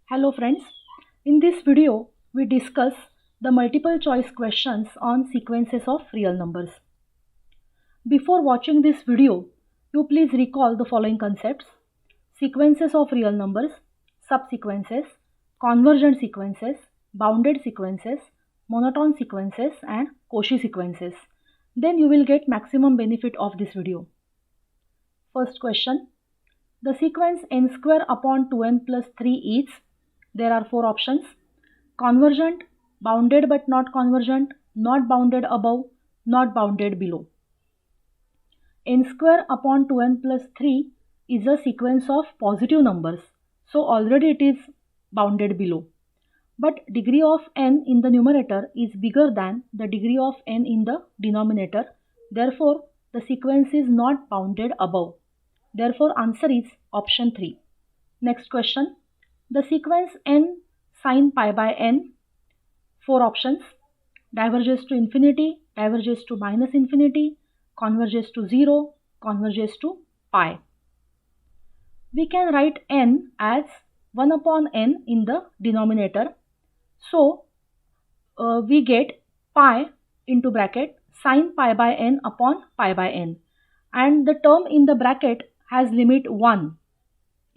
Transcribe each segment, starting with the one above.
Hello friends, in this video we discuss the multiple choice questions on sequences of real numbers. Before watching this video, you please recall the following concepts: sequences of real numbers, subsequences, convergent sequences, bounded sequences, monotone sequences and Cauchy sequences. Then you will get maximum benefit of this video. First question: the sequence n square upon 2n plus 3 is, there are four options: convergent, bounded but not convergent, not bounded above, not bounded below. N square upon 2n plus 3 is a sequence of positive numbers, so already it is bounded below. But degree of n in the numerator is bigger than the degree of n in the denominator, therefore the sequence is not bounded above. Therefore answer is option 3. Next question: the sequence n sin pi by n, four options: diverges to infinity, diverges to minus infinity, converges to 0, converges to pi. We can write n as 1 upon n in the denominator. So we get pi into bracket sin pi by n upon pi by n, and the term in the bracket has limit 1.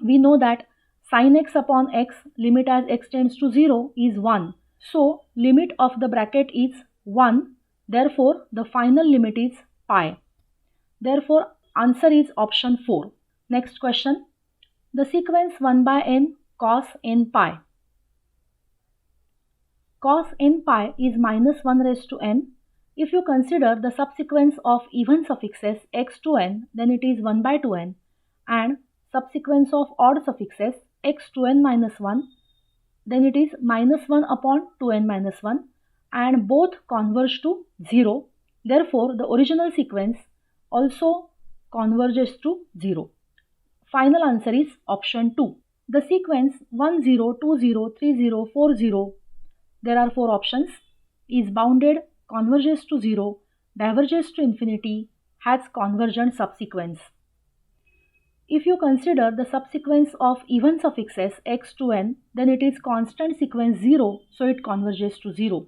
We know that sin x upon x, limit as x tends to 0, is 1. So limit of the bracket is 1. Therefore the final limit is pi. Therefore answer is option 4. Next question: the sequence 1 by n cos n pi. Cos n pi is minus 1 raised to n. If you consider the subsequence of even suffixes x to n, then it is 1 by 2n, and subsequence of odd suffixes x to n minus 1, then it is minus 1 upon 2n minus 1, and both converge to 0. Therefore the original sequence also converges to 0. Final answer is option 2. The sequence 1 0 2 0 3 0 4 0, there are four options, is bounded, converges to 0, diverges to infinity, has convergent subsequence. If you consider the subsequence of even suffixes x to n, then it is constant sequence 0, so it converges to 0.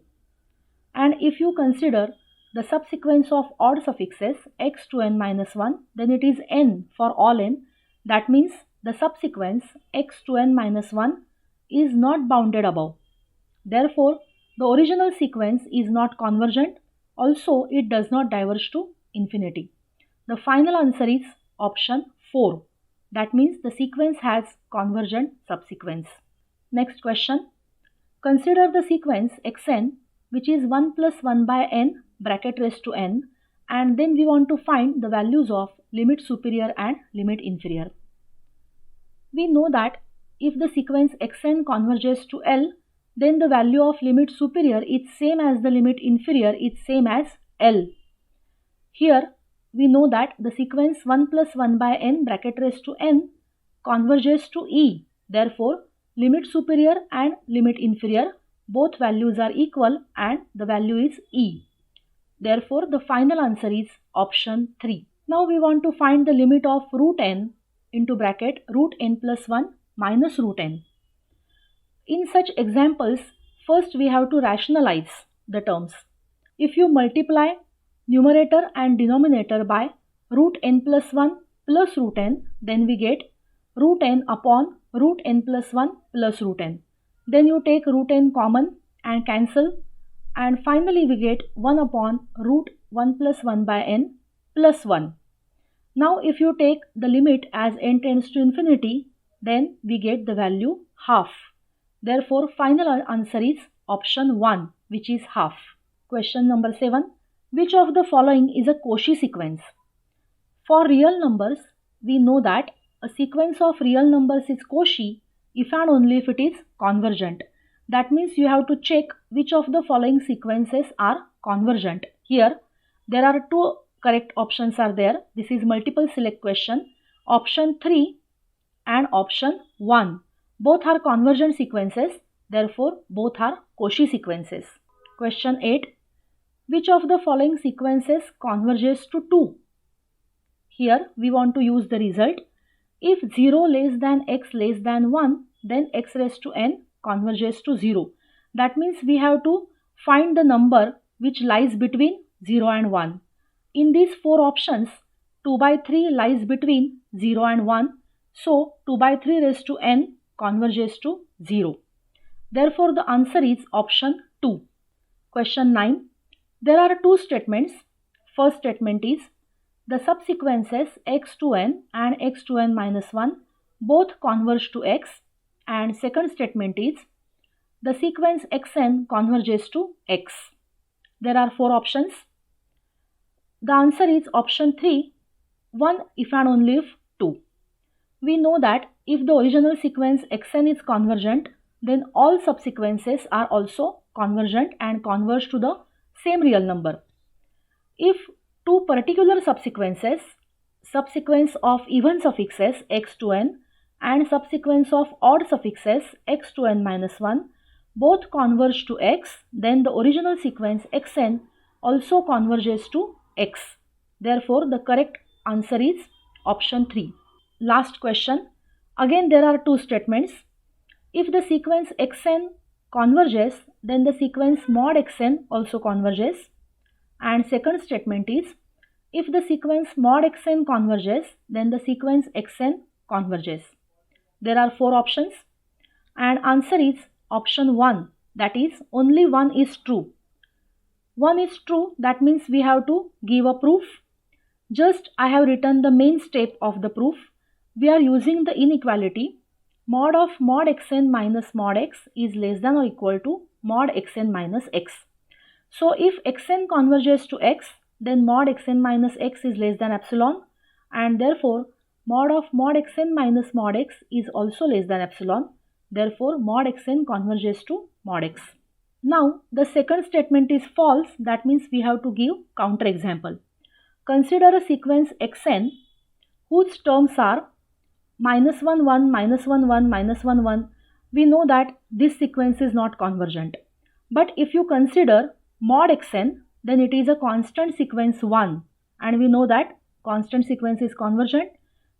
And if you consider the subsequence of odd suffixes x to n minus 1, then it is n for all n. That means the subsequence x to n minus 1 is not bounded above. Therefore the original sequence is not convergent. Also it does not diverge to infinity. The final answer is option 4. That means the sequence has convergent subsequence. Next question: consider the sequence xn, which is 1 plus 1 by n bracket raised to n, and then we want to find the values of limit superior and limit inferior. We know that if the sequence xn converges to L, then the value of limit superior is same as the limit inferior is same as L. Here we know that the sequence 1 plus 1 by n bracket raised to n converges to E. Therefore limit superior and limit inferior, both values are equal and the value is E. Therefore the final answer is option 3. Now we want to find the limit of root n into bracket root n plus 1 minus root n. In such examples, first we have to rationalize the terms. If you multiply numerator and denominator by root n plus 1 plus root n, then we get root n upon root n plus 1 plus root n. Then you take root n common and cancel, and finally we get 1 upon root 1 plus 1 by n plus 1. Now if you take the limit as n tends to infinity, then we get the value half. Therefore final answer is option 1, which is half. Question number 7. Which of the following is a Cauchy sequence? For real numbers, we know that a sequence of real numbers is Cauchy if and only if it is convergent. That means you have to check which of the following sequences are convergent. Here there are two correct options are there. This is multiple select question. Option 3 and option 1. Both are convergent sequences, therefore both are Cauchy sequences. Question 8. Which of the following sequences converges to 2? Here we want to use the result. If 0 less than x less than 1, then x raised to n converges to 0. That means we have to find the number which lies between 0 and 1. In these 4 options, 2 by 3 lies between 0 and 1. So 2 by 3 raised to n converges to 0. Therefore, the answer is option 2. Question 9. There are 2 statements. First statement is the subsequences x to n and x to n minus 1 both converge to x, and second statement is the sequence xn converges to x. There are 4 options. The answer is option 3, 1 if and only if 2. We know that if the original sequence xn is convergent, then all subsequences are also convergent and converge to the same real number. If two particular subsequences, subsequence of even suffixes x to n and subsequence of odd suffixes x to n minus 1 both converge to x, then the original sequence xn also converges to x. Therefore, the correct answer is option 3. Last question. Again, there are 2 statements. If the sequence xn converges, then the sequence mod xn also converges. And second statement is, if the sequence mod xn converges, then the sequence xn converges. There are 4 options, and answer is option 1, that is only 1 is true. 1 is true, that means we have to give a proof. Just I have written the main step of the proof. We are using the inequality mod of mod xn minus mod x is less than or equal to mod xn minus x. So if xn converges to x, then mod xn minus x is less than epsilon, and therefore mod of mod xn minus mod x is also less than epsilon. Therefore mod xn converges to mod x. Now the second statement is false, that means we have to give counter example. Consider a sequence xn whose terms are minus 1 1 minus 1 1 minus 1 1. We know that this sequence is not convergent. But if you consider mod xn, then it is a constant sequence 1, and we know that constant sequence is convergent.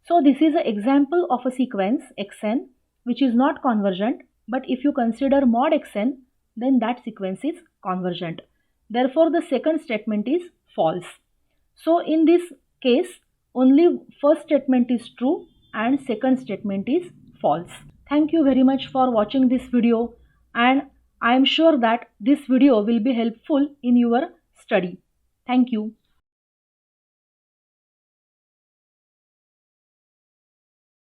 So this is an example of a sequence xn which is not convergent, but if you consider mod xn, then that sequence is convergent. Therefore the second statement is false. So in this case, only first statement is true and second statement is false. Thank you very much for watching this video, and I am sure that this video will be helpful in your study. Thank you.